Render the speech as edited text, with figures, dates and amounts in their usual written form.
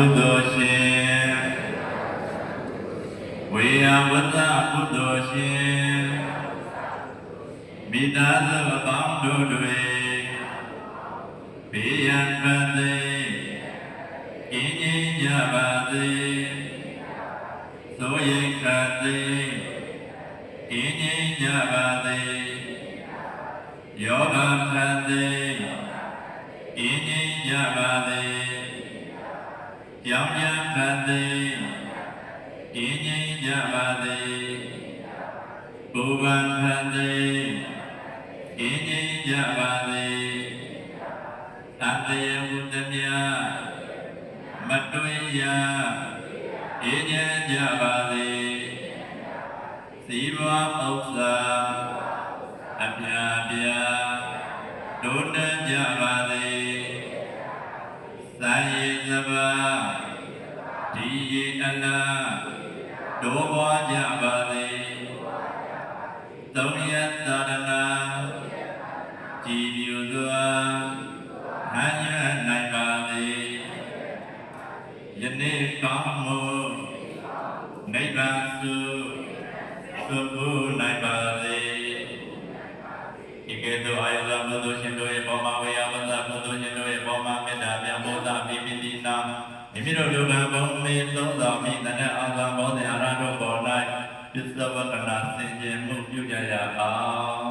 ကုသိုလ်ရှင်ဝေယဝတ္တကုသိုလ်ရှင်မိသားစုအပေါင်းတို့တွေဘေးရန်ပတ်သိကင်းငြိမ်းကြပါစေသို့ရိတ်ခတ်သိကင်းငြိမ်းကြပါစေယောဂခတ်သိကင်းငြိမ်းကြပါစေကြောင်းရခတ်သိကင်းငြိမ်းကြပါစေပူပန်ခတ်သိကင်းငြိမ်းကြပါစေအတ္တယဝတ္တမြမတွေ့ရအေးချမ်းကြပါစေစီးပွားဥစ္စာအပြာပြာတိုးတက်ကြပါစေသာယေသဘာဒီယေအလားတိုးပွားကြပါစေသုံးရသာရဏကြည်ပြူစွာဟန်ရနိုင်ပါစေယနေ့ကောင်းမှုနိဗ္ဗာန်သို့သို့ဖို့နိုင်ပါစေဒီကဲ့သို့အာယုဘုဒ္ဓရှင်တို့ရဲ့ဘောမဝေယဝတ္တဘုဒ္ဓရှင်တို့ရဲ့ဘောမမေတ္တာမြတ်ဘုရားပိပိတိနာမိမိတို့လူကဘုံမေသုံးတော်မိတနဲ့အာသာဘောဓအရဟတို့ပေါ်၌ပစ္စဝကနာစင်ကြယ်မှုပြုကြရအောင်